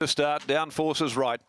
to start. Down forces right.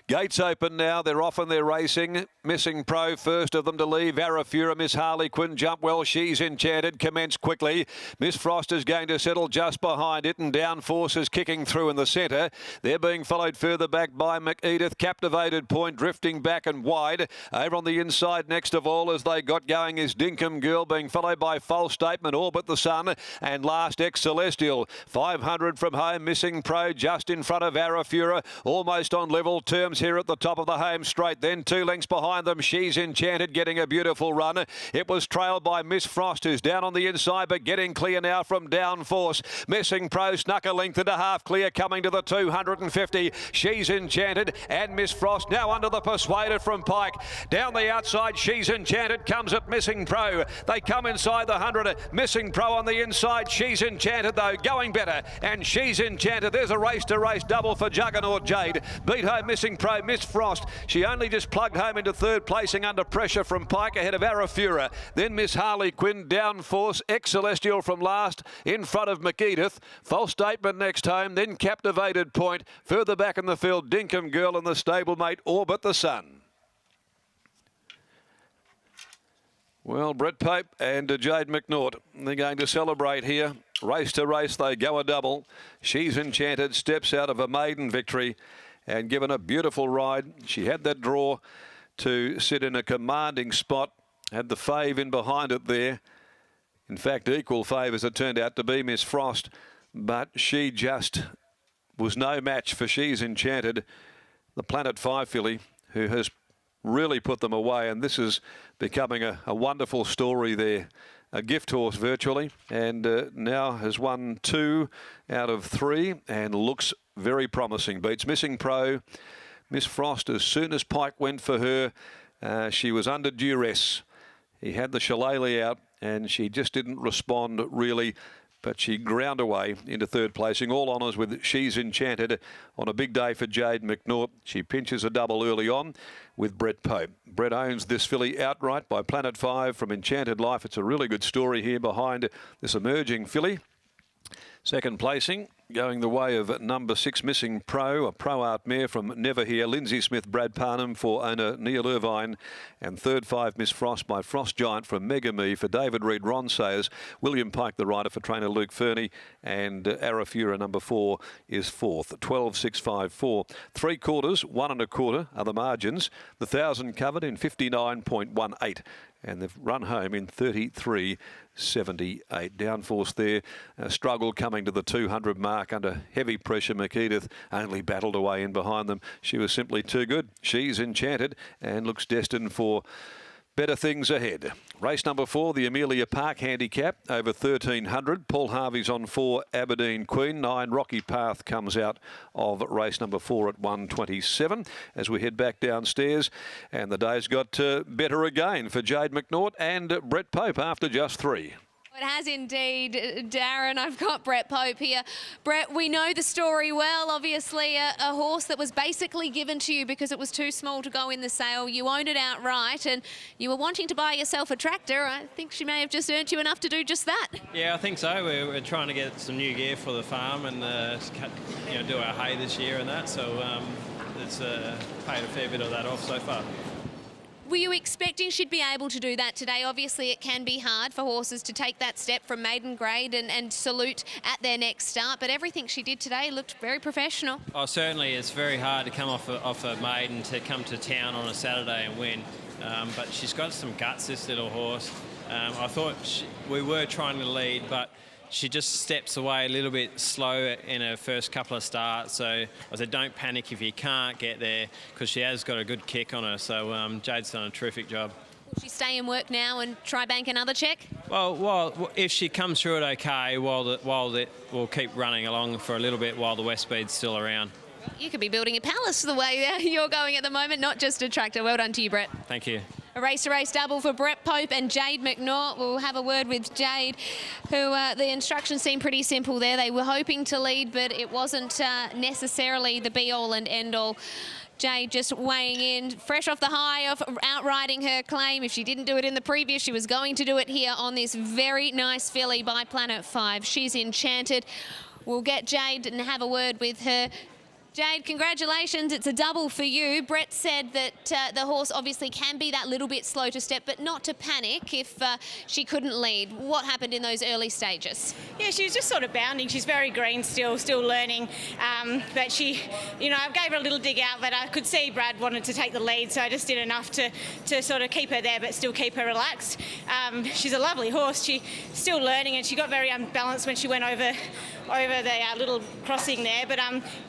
Gates open now. They're off and they're racing. Missing Pro, first of them to leave. Arafura, Miss Harley Quinn, jump well. She's Enchanted. Commence quickly. Miss Frost is going to settle just behind it, and Down Forces kicking through in the centre. They're being followed further back by McEdith. Captivated Point drifting back and wide. Over on the inside, next of all, as they got going, is Dinkum Girl, being followed by False Statement, Orbit the Sun, and last Ex Celestial. 500 from home. Missing Pro just in front of Arafura, almost on level terms here at the top of the home straight. Then 2 lengths behind them, She's Enchanted getting a beautiful run. It was trailed by Miss Frost, who's down on the inside but getting clear now from Down Force. Missing Pro snuck a length and a half clear, coming to the 250. She's Enchanted and Miss Frost now under the Persuaded from Pike. Down the outside, She's Enchanted comes at Missing Pro. They come inside the 100. Missing Pro on the inside. She's Enchanted though, going better, and She's Enchanted. There's a race to race double for Juggernaut Jade. Beat home Missing Pro. Miss Frost, she only just plugged home into third, placing under pressure from Pike ahead of Arafura. Then Miss Harley Quinn, Down Force, Ex Celestial from last in front of McEdith. False Statement next home, then Captivated Point. Further back in the field, Dinkum Girl and the stablemate Orbit the Sun. Well, Brett Pope and Jade McNaught, they're going to celebrate here. Race to race, they go a double. She's Enchanted steps out of a maiden victory and given a beautiful ride. She had that draw to sit in a commanding spot, had the fave in behind it there. In fact, equal fave as it turned out to be, Miss Frost, but she just was no match for She's Enchanted, the Planet 5 filly, who has really put them away, and this is becoming a wonderful story there. A gift horse virtually, and now has won 2 out of 3 and looks very promising. Beats Missing Pro. Miss Frost, as soon as Pike went for her, she was under duress. He had the shillelagh out and she just didn't respond really, but she ground away into third placing. All honours with She's Enchanted on a big day for Jade McNaught. She pinches a double early on with Brett Pope. Brett owns this filly outright by Planet 5 from Enchanted Life. It's a really good story here behind this emerging filly. Second placing, going the way of number 6, Missing Pro, a Pro Art mare from Never Here. Lindsay Smith, Brad Parnham for owner Neil Irvine. And third 5, Miss Frost by Frost Giant from Mega Me for David Reed, Ron Sayers. William Pike, the rider, for trainer Luke Fernie. And Arafura, number 4, is fourth. 12.654. 3 quarters, 1 1/4 are the margins. The 1,000 covered in 59.18. And they've run home in 33.78. Down Force there, struggle coming to the 200 mark under heavy pressure. McEdith only battled away in behind them. She was simply too good. She's Enchanted and looks destined for better things ahead. Race number 4, the Amelia Park Handicap, over 1,300. Paul Harvey's on 4, Aberdeen Queen. 9, Rocky Path comes out of race number 4 at 1:27 as we head back downstairs. And the day's got better again for Jade McNaught and Brett Pope after just 3. It has indeed, Darren. I've got Brett Pope here. Brett, we know the story well. Obviously, a horse that was basically given to you because it was too small to go in the sale. You owned it outright and you were wanting to buy yourself a tractor. I think she may have just earned you enough to do just that. Yeah, I think so. We're trying to get some new gear for the farm and do our hay this year and that. So it's paid a fair bit of that off so far. Were you expecting she'd be able to do that today? Obviously, it can be hard for horses to take that step from maiden grade and salute at their next start, but everything she did today looked very professional. Oh, certainly. It's very hard to come off a maiden to come to town on a Saturday and win, but she's got some guts, this little horse. I thought we were trying to lead, but she just steps away a little bit slow in her first couple of starts. So I said, don't panic if you can't get there, because she has got a good kick on her. So Jade's done a terrific job. Will she stay in work now and try bank another check? Well, if she comes through it okay, we'll keep running along for a little bit while the West Speed's still around. You could be building a palace the way you're going at the moment, not just a tractor. Well done to you, Brett. Thank you. A race-to-race double for Brett Pope and Jade McNaught. We'll have a word with Jade, who the instructions seem pretty simple there. They were hoping to lead, but it wasn't necessarily the be-all and end-all. Jade just weighing in, fresh off the high of outriding her claim. If she didn't do it in the previous, she was going to do it here on this very nice filly by Planet 5. She's Enchanted. We'll get Jade and have a word with her. Jade, congratulations. It's a double for you. Brett said that the horse obviously can be that little bit slow to step, but not to panic if she couldn't lead. What happened in those early stages? Yeah, she was just sort of bounding. She's very green still learning. But she, I gave her a little dig out, but I could see Brad wanted to take the lead, so I just did enough to sort of keep her there, but still keep her relaxed. She's a lovely horse. She's still learning, and she got very unbalanced when she went over the little crossing there, but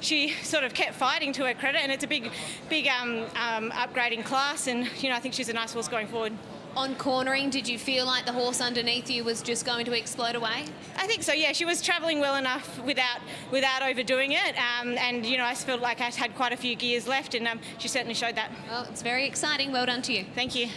she sort of kept fighting, to her credit, and it's a big upgrading class, and I think she's a nice horse going forward. On cornering, did you feel like the horse underneath you was just going to explode away? I think so, yeah. She was travelling well enough without overdoing it, and I felt like I had quite a few gears left, and she certainly showed that. Well, it's very exciting. Well done to you. Thank you.